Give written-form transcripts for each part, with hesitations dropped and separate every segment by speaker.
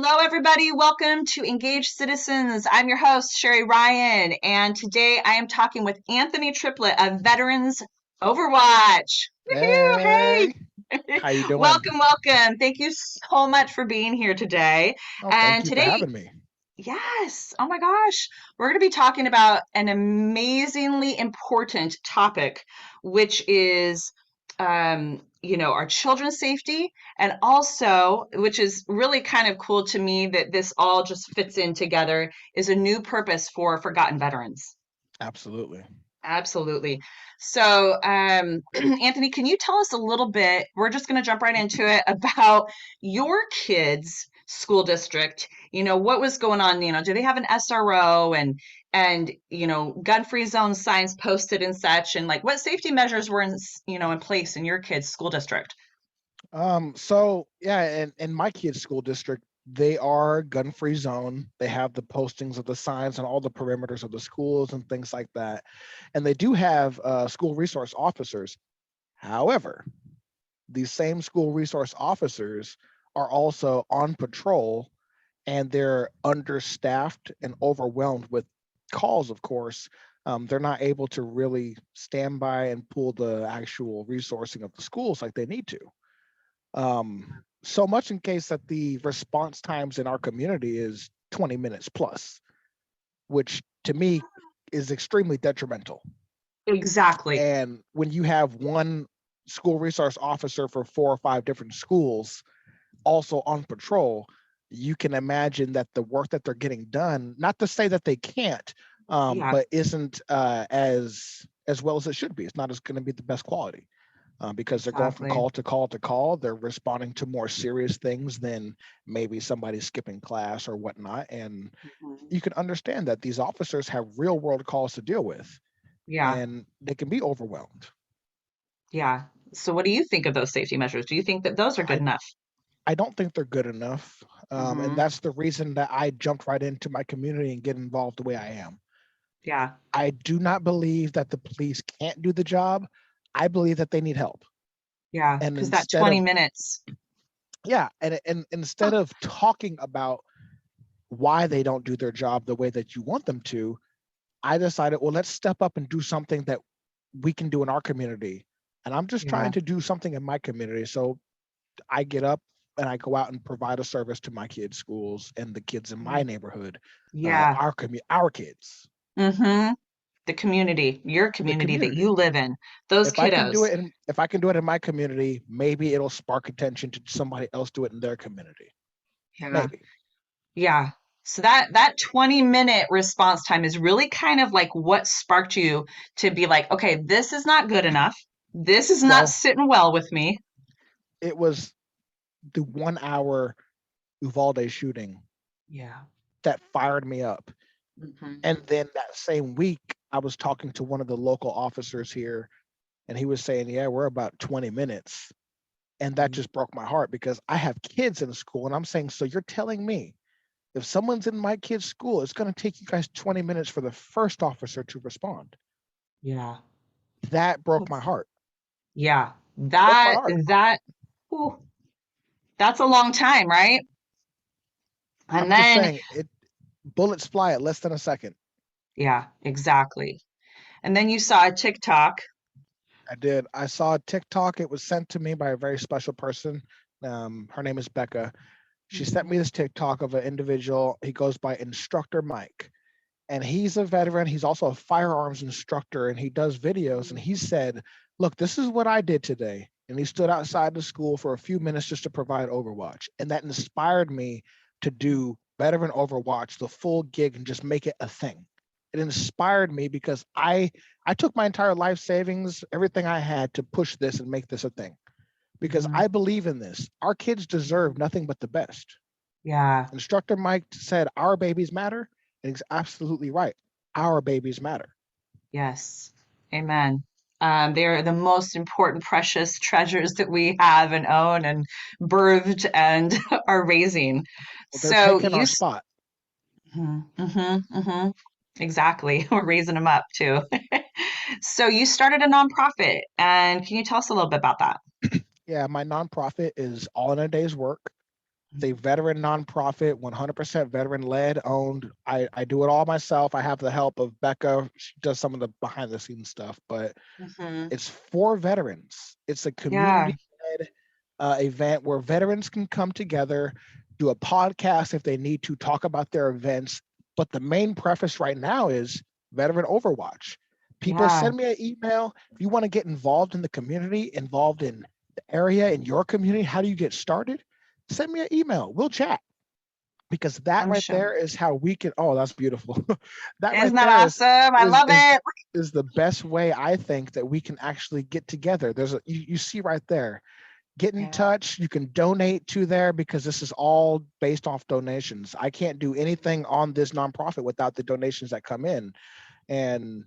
Speaker 1: Hello, everybody. Welcome to Engaged Citizens. I'm your host, Sherry Ryan, and today I am talking with Anthony Triplett of Veterans Overwatch. Woohoo!
Speaker 2: Hey,
Speaker 1: Hey,
Speaker 2: how you doing?
Speaker 1: welcome, welcome. Thank you so much for being here today.
Speaker 2: Oh, thank
Speaker 1: And
Speaker 2: you for
Speaker 1: today,
Speaker 2: having me.
Speaker 1: yes, oh my gosh, we're going to be talking about an amazingly important topic, which is, our children's safety, and also, which is really kind of cool to me that this all just fits in together, is a new purpose for forgotten veterans.
Speaker 2: Absolutely.
Speaker 1: Absolutely. So, Anthony, can you tell us a little bit? We're just going to jump right into it about your kids' school district. What was going on? Do they have an SRO and gun-free zone signs posted and such? And like, what safety measures were in place in your kids' school district?
Speaker 2: So yeah, in my kids' school district, they are gun-free zone. They have the postings of the signs on all the perimeters of the schools and things like that. And they do have school resource officers. However, these same school resource officers are also on patrol and they're understaffed and overwhelmed with calls, of course. They're not able to really stand by and pull the actual resourcing of the schools like they need to. So much in case that the response times in our community is 20 minutes plus, which to me is extremely detrimental.
Speaker 1: Exactly.
Speaker 2: And when you have one school resource officer for 4 or 5 different schools also on patrol, you can imagine that the work that they're getting done, not to say that they can't,
Speaker 1: Yeah,
Speaker 2: but isn't as well as it should be. It's not as going to be the best quality because they're going from
Speaker 1: exactly.
Speaker 2: call to call to call. They're responding to more serious things than maybe somebody skipping class or whatnot. And
Speaker 1: Mhm.
Speaker 2: you can understand that these officers have real world calls to deal with,
Speaker 1: Yeah,
Speaker 2: and they can be overwhelmed.
Speaker 1: yeah. So, what do you think of those safety measures? Do you think that those are good
Speaker 2: I
Speaker 1: enough?
Speaker 2: I don't think they're good enough. And
Speaker 1: Hmm.
Speaker 2: that's the reason that I jumped right into my community and get involved the way I am.
Speaker 1: Yeah.
Speaker 2: I do not believe that the police can't do the job. I believe that they need help.
Speaker 1: Yeah,
Speaker 2: And
Speaker 1: because that
Speaker 2: instead
Speaker 1: 20
Speaker 2: of,
Speaker 1: minutes.
Speaker 2: yeah, and instead of talking about why they don't do their job the way that you want them to, I decided, well, let's step up and do something that we can do in our community. And I'm just trying
Speaker 1: Yeah.
Speaker 2: to do something in my community. So I get up and I go out and provide a service to my kids' schools and the kids in my
Speaker 1: Mm.
Speaker 2: neighborhood,
Speaker 1: Yeah.
Speaker 2: our kids,
Speaker 1: Mm-hmm. The community, your
Speaker 2: the
Speaker 1: community that you
Speaker 2: community.
Speaker 1: live in, those kiddos.
Speaker 2: If I can do it in my community, maybe it'll spark attention to somebody else do it in their community.
Speaker 1: Yeah.
Speaker 2: Maybe.
Speaker 1: Yeah. So that 20-minute response time is really kind of like what sparked you to be like, okay, this is not good enough. This is not
Speaker 2: Well,
Speaker 1: sitting well with me.
Speaker 2: it was the 1 hour Uvalde shooting
Speaker 1: Yeah.
Speaker 2: that fired me up.
Speaker 1: Hmm.
Speaker 2: And then that same week, I was talking to one of the local officers here, and he was saying, yeah, we're about 20 minutes. And that just broke my heart because I have kids in school. And I'm saying, so you're telling me if someone's in my kid's school, it's going to take you guys 20 minutes for the first officer to respond.
Speaker 1: Yeah.
Speaker 2: That broke my heart.
Speaker 1: Yeah.
Speaker 2: Broke my
Speaker 1: That
Speaker 2: heart.
Speaker 1: that ooh, that's a long time, right? And
Speaker 2: I'm just
Speaker 1: then
Speaker 2: saying it bullets fly at less than a second.
Speaker 1: yeah, exactly. And then you saw a TikTok.
Speaker 2: I did. I saw a TikTok. It was sent to me by a very special person. Her name is Becca. She sent
Speaker 1: Mhm.
Speaker 2: me this TikTok of an individual. He goes by Instructor Mike, and he's a veteran. He's also a firearms instructor, and he does videos. And he said, "Look, this is what I did today." And he stood outside the school for a few minutes just to provide Overwatch, and that inspired me to do veteran Overwatch, the full gig, and just make it a thing. It inspired me because I took my entire life savings, everything I had to push this and make this a thing because
Speaker 1: Mhm.
Speaker 2: I believe in this. Our kids deserve nothing but the best.
Speaker 1: Yeah.
Speaker 2: Instructor Mike said, "Our babies matter." And he's absolutely right. Our babies matter.
Speaker 1: Yes. Amen. They're the most important, precious treasures that we have and own and birthed and are raising.
Speaker 2: Well, they're
Speaker 1: So
Speaker 2: taking our spot.
Speaker 1: exactly. We're raising them up too. So you started a nonprofit, and can you tell us a little bit about that?
Speaker 2: Yeah, my nonprofit is All in a Day's Work. It's a veteran nonprofit, 100% veteran led, owned. I do it all myself. I have the help of Becca. She does some of the behind the scenes stuff, but
Speaker 1: Mhm.
Speaker 2: it's for veterans. It's a
Speaker 1: Yeah.
Speaker 2: community led event where veterans can come together, do a podcast if they need to, talk about their events. But the main preface right now is veteran Overwatch. People
Speaker 1: Yeah.
Speaker 2: send me an email. If you want to get involved in the community, involved in the area, in your community, how do you get started? Send me an email. We'll chat, because that
Speaker 1: I'm
Speaker 2: right
Speaker 1: sure.
Speaker 2: there is how we can. Oh, that's beautiful. That right
Speaker 1: Isn't that
Speaker 2: there
Speaker 1: awesome? I
Speaker 2: is
Speaker 1: love it.
Speaker 2: is the best way I think that we can actually get together. There's a you see right there. Get in
Speaker 1: Yeah.
Speaker 2: touch. You can donate to there, because this is all based off donations. I can't do anything on this nonprofit without the donations that come in. And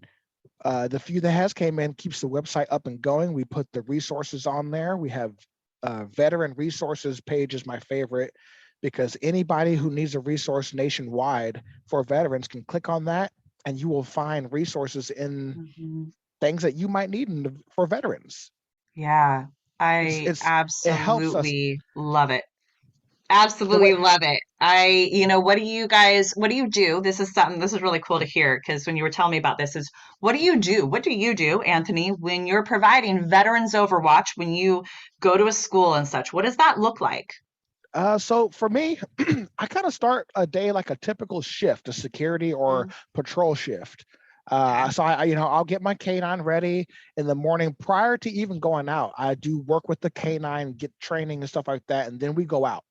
Speaker 2: the few that has came in keeps the website up and going. We put the resources on there. We have veteran resources page is my favorite, because anybody who needs a resource nationwide for veterans can click on that, and you will find resources in
Speaker 1: Mhm.
Speaker 2: things that you might need for veterans.
Speaker 1: Yeah.
Speaker 2: It's
Speaker 1: I
Speaker 2: it's it helps us.
Speaker 1: absolutely love it.
Speaker 2: The way
Speaker 1: Absolutely love it. What do you do? This is really cool to hear because when you were telling me about this is what do you do? What do you do, Anthony, when you're providing Veterans Overwatch, when you go to a school and such? What does that look like?
Speaker 2: So for me, I kind of start a day like a typical shift, a security or
Speaker 1: Mm,
Speaker 2: patrol shift.
Speaker 1: okay.
Speaker 2: So I'll get my canine ready in the morning prior to even going out. I do work with the canine, get training and stuff like that, and then we go out.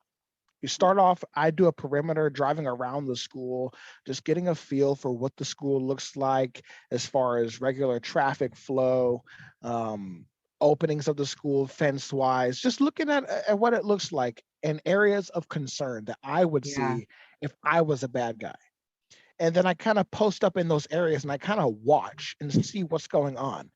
Speaker 2: You start off, I do a perimeter driving around the school, just getting a feel for what the school looks like as far as regular traffic flow, um, openings of the school fence wise, just looking at what it looks like and areas of concern that I would
Speaker 1: Yeah.
Speaker 2: see if I was a bad guy. And then I kind of post up in those areas and I kind of watch and see what's going on.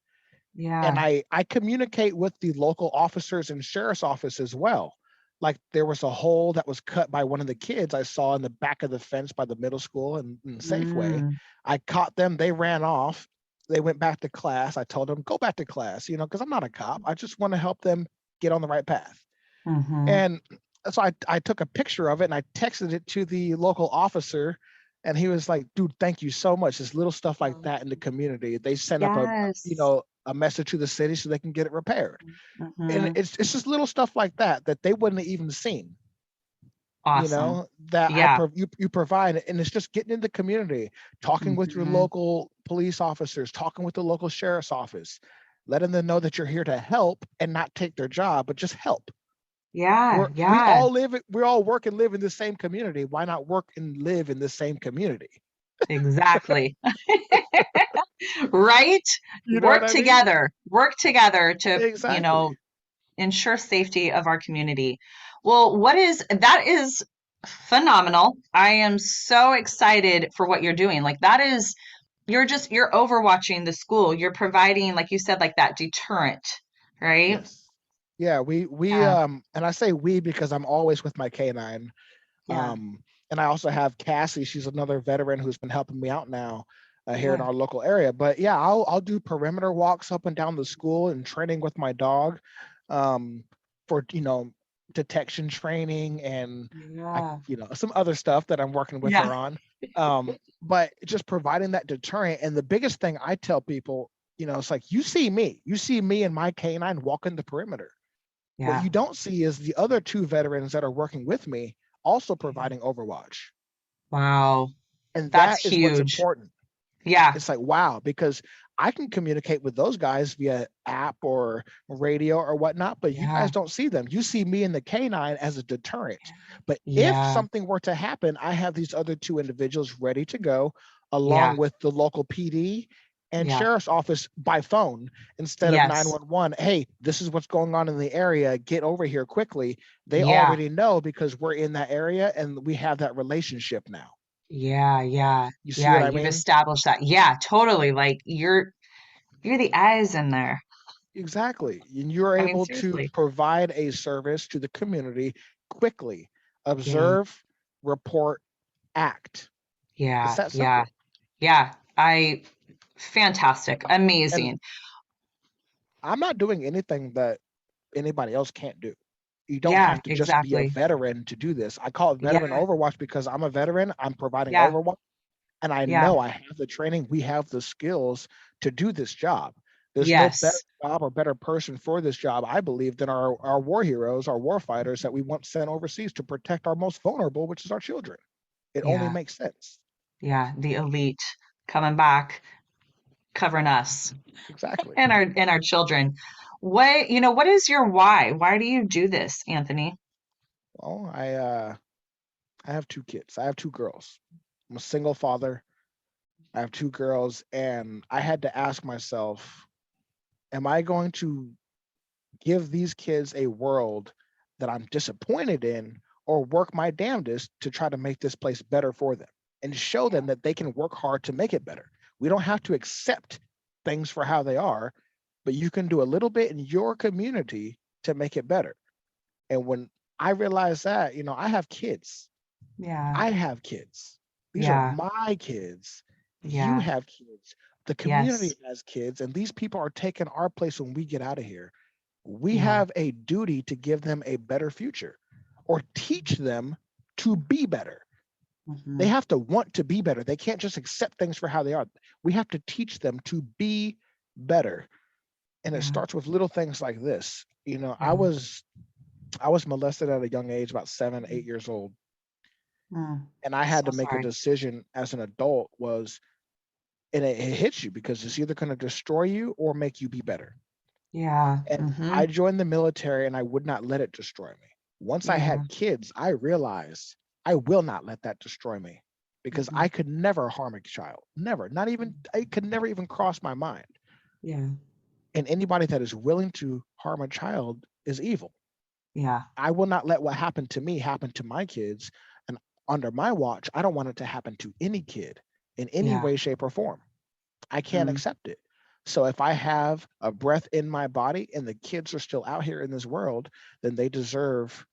Speaker 2: And
Speaker 1: Yeah.
Speaker 2: I communicate with the local officers and sheriff's office as well. Like there was a hole that was cut by one of the kids I saw in the back of the fence by the middle school and Safeway.
Speaker 1: Mm,
Speaker 2: I caught them. They ran off. They went back to class. I told them go back to class. Because I'm not a cop. I just want to help them get on the right path.
Speaker 1: mm-hmm.
Speaker 2: And so I took a picture of it and I texted it to the local officer. And he was like, dude, thank you so much. There's little stuff like that in the community. They sent up
Speaker 1: Yes.
Speaker 2: a message to the city so they can get it repaired. And
Speaker 1: Mm-hmm.
Speaker 2: it's just little stuff like that that they wouldn't have even seen,
Speaker 1: Awesome.
Speaker 2: that
Speaker 1: Yeah.
Speaker 2: you provide. And it's just getting in the community, talking with your
Speaker 1: Hmm.
Speaker 2: local police officers, talking with the local sheriff's office, letting them know that you're here to help and not take their job, but just help.
Speaker 1: Yeah.
Speaker 2: We
Speaker 1: Yeah.
Speaker 2: all we all work and live in the same community. Why not work and live in the same community?
Speaker 1: Exactly. Right?
Speaker 2: You know what I mean?
Speaker 1: Work together to,
Speaker 2: Exactly.
Speaker 1: ensure safety of our community. Well, that is phenomenal. I am so excited for what you're doing. Like you're overwatching the school. You're providing, like you said, like that deterrent, right?
Speaker 2: Yes. Yeah, we
Speaker 1: Yeah.
Speaker 2: and I say we because I'm always with my canine.
Speaker 1: Yeah.
Speaker 2: And I also have Cassie. She's another veteran who's been helping me out now here in
Speaker 1: Yeah.
Speaker 2: our local area. But yeah, I'll do perimeter walks up and down the school and training with my dog, um, for detection training and
Speaker 1: Yeah.
Speaker 2: some other stuff that I'm working with
Speaker 1: Yeah.
Speaker 2: her on. But just providing that deterrent. And the biggest thing I tell people, it's like you see me and my canine walking the perimeter. What
Speaker 1: Yeah.
Speaker 2: you don't see is the other two veterans that are working with me also
Speaker 1: Yeah.
Speaker 2: providing Overwatch.
Speaker 1: Wow.
Speaker 2: And
Speaker 1: That's
Speaker 2: that is what's
Speaker 1: huge.
Speaker 2: important.
Speaker 1: Yeah.
Speaker 2: It's like, wow, because I can communicate with those guys via app or radio or whatnot, but you
Speaker 1: Yeah.
Speaker 2: guys don't see them. You see me and the canine as a deterrent. But if
Speaker 1: Yeah.
Speaker 2: something were to happen, I have these other two individuals ready to go, along
Speaker 1: Yeah.
Speaker 2: with the local PD and
Speaker 1: Yeah.
Speaker 2: sheriff's office by phone instead of
Speaker 1: Yes.
Speaker 2: 911. Hey, this is what's going on in the area. Get over here quickly. They
Speaker 1: Yeah.
Speaker 2: already know because we're in that area and we have that relationship now.
Speaker 1: Yeah. Yeah.
Speaker 2: You see
Speaker 1: Yeah.
Speaker 2: what I
Speaker 1: You've
Speaker 2: mean?
Speaker 1: established that. Yeah, totally. Like you're the eyes in there.
Speaker 2: Exactly. And you're
Speaker 1: I mean,
Speaker 2: able to
Speaker 1: seriously.
Speaker 2: provide a service to the community quickly.
Speaker 1: Yeah.
Speaker 2: Observe, report, act. It's
Speaker 1: Yeah.
Speaker 2: that
Speaker 1: Yeah.
Speaker 2: simple.
Speaker 1: Yeah. Fantastic.
Speaker 2: And
Speaker 1: Amazing.
Speaker 2: I'm not doing anything that anybody else can't do. You don't
Speaker 1: Yeah,
Speaker 2: have to just be a
Speaker 1: exactly.
Speaker 2: veteran to do this. I call it veteran
Speaker 1: Yeah,
Speaker 2: Overwatch because I'm a veteran. I'm providing
Speaker 1: yeah,
Speaker 2: Overwatch, and I
Speaker 1: yeah,
Speaker 2: know I have the training, we have the skills to do this job. There's no better
Speaker 1: yes,
Speaker 2: job or better person for this job, I believe, than our war heroes, our war fighters that we once sent overseas to protect our most vulnerable, which is our children. It only
Speaker 1: yeah,
Speaker 2: makes sense.
Speaker 1: yeah. The elite coming back, covering us
Speaker 2: Exactly.
Speaker 1: and our children. What is your why? Why do you do this, Anthony?
Speaker 2: Well, I have two kids. I have two girls. I'm a single father. I have two girls, and I had to ask myself, am I going to give these kids a world that I'm disappointed in, or work my damnedest to try to make this place better for them and show them that they can work hard to make it better? We don't have to accept things for how they are, but you can do a little bit in your community to make it better. And when I realized that, I have kids.
Speaker 1: Yeah,
Speaker 2: I have kids. These are
Speaker 1: yeah,
Speaker 2: my kids. You
Speaker 1: yeah,
Speaker 2: have kids. The
Speaker 1: yes,
Speaker 2: community has kids, and these people are taking our place when we get out of here. We
Speaker 1: yeah,
Speaker 2: have a duty to give them a better future or teach them to be better. They
Speaker 1: hmm,
Speaker 2: have to want to be better. They can't just accept things for how they are. We have to teach them to be better. And it
Speaker 1: yeah,
Speaker 2: starts with little things like this.
Speaker 1: yeah.
Speaker 2: I was molested at a young age, about 7, 8 years old.
Speaker 1: Mm,
Speaker 2: And I had
Speaker 1: so
Speaker 2: to make a
Speaker 1: sorry.
Speaker 2: decision as an adult was, and it hits you because it's either going to destroy you or make you be better.
Speaker 1: Yeah,
Speaker 2: And
Speaker 1: hmm,
Speaker 2: I joined the military and I would not let it destroy me. Once I
Speaker 1: yeah,
Speaker 2: had kids, I realized I will not let that destroy me because
Speaker 1: hmm,
Speaker 2: I could never harm a child. Never. Not even, it could never even cross my mind.
Speaker 1: yeah,
Speaker 2: And anybody that is willing to harm a child is evil.
Speaker 1: yeah,
Speaker 2: I will not let what happened to me happen to my kids. And under my watch, I don't want it to happen to any kid in any
Speaker 1: yeah,
Speaker 2: way, shape, or form. I can't
Speaker 1: mm,
Speaker 2: accept it. So if I have a breath in my body and the kids are still out here in this world, then they deserve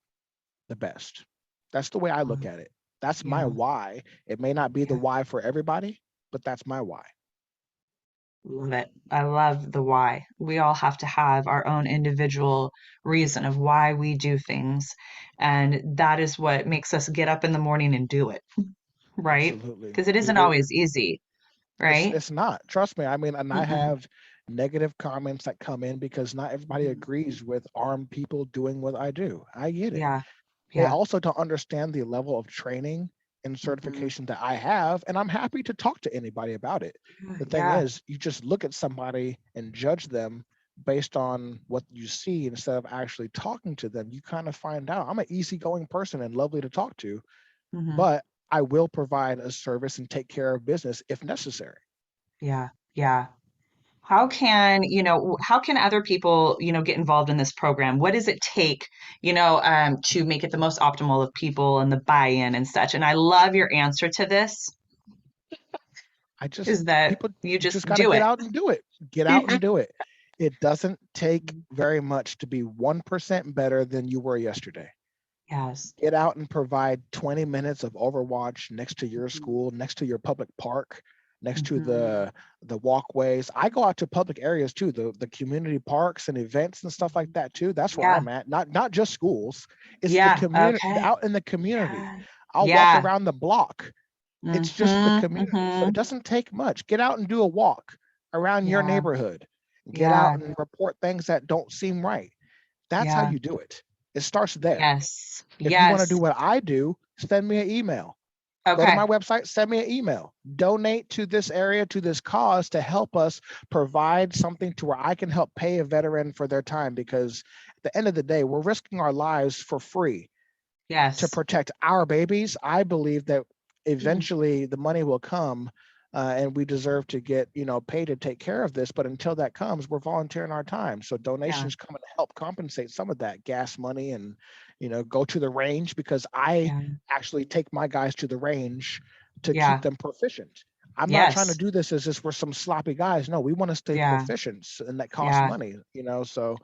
Speaker 2: the best. That's the way I look
Speaker 1: mm,
Speaker 2: at it. That's my
Speaker 1: yeah.
Speaker 2: why. It may not be the
Speaker 1: Yeah,
Speaker 2: why for everybody, but that's my why.
Speaker 1: love it. I love the why. We all have to have our own individual reason of why we do things. And that is what makes us get up in the morning and do it, right?
Speaker 2: Absolutely.
Speaker 1: Because it isn't always easy, right?
Speaker 2: It's not. Trust me. I mean, and I
Speaker 1: Mm-mm.
Speaker 2: have negative comments that come in because not everybody
Speaker 1: Mhm.
Speaker 2: agrees with armed people doing what I do. I get it.
Speaker 1: Yeah,
Speaker 2: They
Speaker 1: yeah.
Speaker 2: also don't understand the level of training and
Speaker 1: Hmm.
Speaker 2: certification that I have, and I'm happy to talk to anybody about it. The thing
Speaker 1: Yeah,
Speaker 2: is, you just look at somebody and judge them based on what you see instead of actually talking to them. You kind of find out. I'm an easygoing person and lovely to talk to,
Speaker 1: hmm,
Speaker 2: but I will provide a service and take care of business if necessary.
Speaker 1: yeah, yeah. How can other people, get involved in this program? What does it take, to make it the most optimal of people and the buy-in and such? And I love your answer to this
Speaker 2: I just
Speaker 1: is that
Speaker 2: people
Speaker 1: you
Speaker 2: you
Speaker 1: just
Speaker 2: just got to
Speaker 1: do
Speaker 2: get
Speaker 1: it.
Speaker 2: out and do it. Get out and do it. It doesn't take very much to be 1% better than you were yesterday.
Speaker 1: Yes.
Speaker 2: Get out and provide 20 minutes of Overwatch next to your
Speaker 1: Mhm.
Speaker 2: school, next to your public park, next to
Speaker 1: Mhm.
Speaker 2: the walkways. I go out to public areas too, the community parks and events and stuff like that too. That's where
Speaker 1: Yeah.
Speaker 2: I'm at. Not just schools. It's the
Speaker 1: Yeah.
Speaker 2: community
Speaker 1: Okay.
Speaker 2: out in the community.
Speaker 1: Yeah.
Speaker 2: I'll walk
Speaker 1: Yeah.
Speaker 2: around the block. It's just the
Speaker 1: Mhm.
Speaker 2: community. So it
Speaker 1: Mhm.
Speaker 2: doesn't take much. Get out and do a walk around your
Speaker 1: Yeah.
Speaker 2: neighborhood. Get out
Speaker 1: Yeah.
Speaker 2: and report things that don't seem right. That's how
Speaker 1: Yeah.
Speaker 2: you do it. It starts there.
Speaker 1: Yes.
Speaker 2: If you want to do
Speaker 1: Yes.
Speaker 2: what I do, send me an email. Go to
Speaker 1: Okay.
Speaker 2: my website, send me an email. Donate to this area, to this cause to help us provide something to where I can help pay a veteran for their time because at the end of the day, we're risking our lives for free to
Speaker 1: Yes.
Speaker 2: protect our babies. I believe that
Speaker 1: Mm.
Speaker 2: eventually the money will come, and we deserve to get paid to take care of this. But until that comes, we're volunteering our time. So
Speaker 1: Yeah.
Speaker 2: donations come and help compensate some of that gas money, and go to the range because I
Speaker 1: Yeah.
Speaker 2: actually take my guys to the range to keep
Speaker 1: Yeah.
Speaker 2: them proficient. I'm not trying to
Speaker 1: Yes.
Speaker 2: do this as if we're some sloppy guys. No, we want to stay
Speaker 1: Yeah.
Speaker 2: proficient, and that costs
Speaker 1: Yeah.
Speaker 2: money. So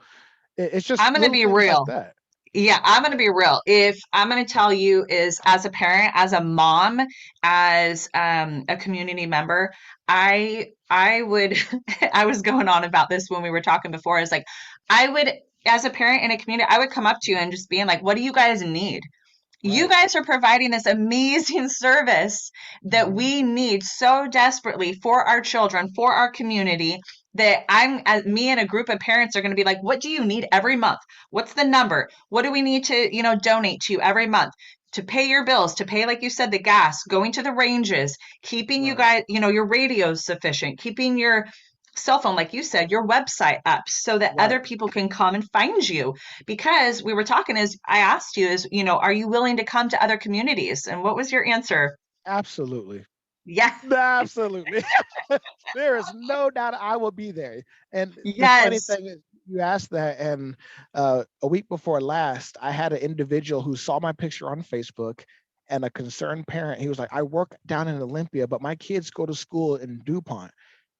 Speaker 2: it's just
Speaker 1: I'm gonna
Speaker 2: little
Speaker 1: be
Speaker 2: things like
Speaker 1: real.
Speaker 2: that.
Speaker 1: Yeah, I'm going to be real. If I'm going to tell you is as a parent, as a mom, as a community member, I would I was going on about this when we were talking before. Is like I would as a parent in a community, I would come up to you and just being like, what do you guys need? You
Speaker 2: Right.
Speaker 1: guys are providing this amazing service that
Speaker 2: Hmm.
Speaker 1: we need so desperately for our children, for our community, that as me and a group of parents are going to be like, what do you need every month? What's the number? What do we need to, donate to you every month? To pay your bills, to pay, like you said, the gas, going to the ranges, keeping you
Speaker 2: Right.
Speaker 1: guys, your radios sufficient, keeping your cell phone, like you said, your website up so that
Speaker 2: Right.
Speaker 1: other people can come and find you. Because we were talking, as I asked you, are you willing to come to other communities? And what was your answer?
Speaker 2: Absolutely.
Speaker 1: Yeah.
Speaker 2: Absolutely. There is no doubt I will be there. And the funny
Speaker 1: Yes.
Speaker 2: thing is, you asked that, and a week before last, I had an individual who saw my picture on Facebook, and a concerned parent. He was like, "I work down in Olympia, but my kids go to school in DuPont.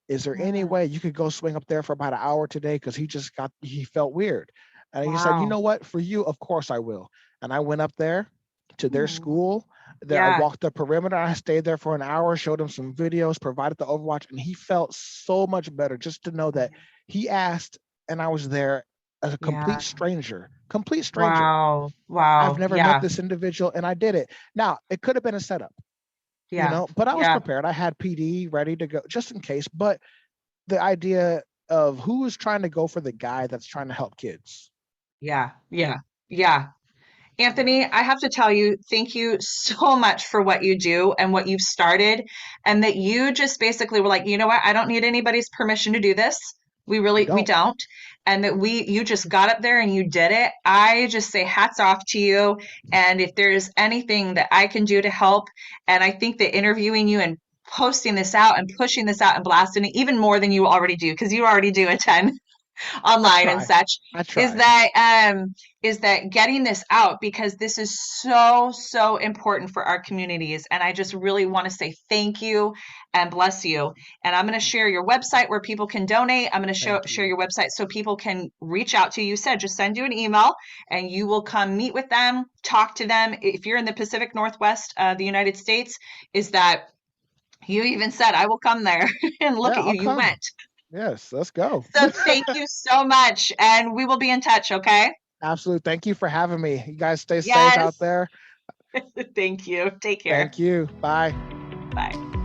Speaker 2: Is there any
Speaker 1: Mm,
Speaker 2: way you could go swing up there for about an hour today? Because he felt weird." And he said, "You
Speaker 1: wow.
Speaker 2: know what? For you, of course I will." And I went up there to their
Speaker 1: Mm,
Speaker 2: school. There, I
Speaker 1: yeah.
Speaker 2: walked the perimeter. I stayed there for an hour, showed him some videos, provided the Overwatch, and he felt so much better just to know that he asked, and I was there as a complete
Speaker 1: Yeah.
Speaker 2: stranger. Complete stranger.
Speaker 1: Wow.
Speaker 2: I've
Speaker 1: Wow.
Speaker 2: never met
Speaker 1: Yeah.
Speaker 2: this individual, and I did it. Now, it could have been a setup,
Speaker 1: Yeah.
Speaker 2: but I was
Speaker 1: Yeah.
Speaker 2: prepared. I had PD ready to go just in case. But the idea of who is trying to go for the guy that's trying to help kids.
Speaker 1: Yeah. Yeah. Yeah. Anthony, I have to tell you, thank you so much for what you do and what you've started, and that you just basically were like, you know what? I don't need anybody's permission to do this.
Speaker 2: You
Speaker 1: We
Speaker 2: don't.
Speaker 1: don't. And that you just got up there and you did it. I just say hats off to you. And if there's anything that I can do to help, and I think that interviewing you and posting this out and pushing this out and blasting it even more than you already do, because you already do a ton
Speaker 2: I
Speaker 1: online and
Speaker 2: try.
Speaker 1: such,
Speaker 2: I
Speaker 1: is
Speaker 2: try.
Speaker 1: that getting this out, because this is so important for our communities. And I just really want to say thank you and bless you. And I'm going to share your website where people can donate. I'm going to
Speaker 2: Thank
Speaker 1: share
Speaker 2: you.
Speaker 1: your website so people can reach out to you. You said just send you an email and you will come meet with them, talk to them. If you're in the Pacific Northwest of the United States, is that you even said I will come there and look
Speaker 2: Yeah,
Speaker 1: at you,
Speaker 2: I'll
Speaker 1: you
Speaker 2: come.
Speaker 1: went.
Speaker 2: Yes, let's go.
Speaker 1: So thank you so much, and we will be in touch, okay?
Speaker 2: Absolutely. Thank you for having me. You guys stay safe out
Speaker 1: Yes.
Speaker 2: there.
Speaker 1: Thank you. Take care.
Speaker 2: Thank you. Bye.
Speaker 1: Bye.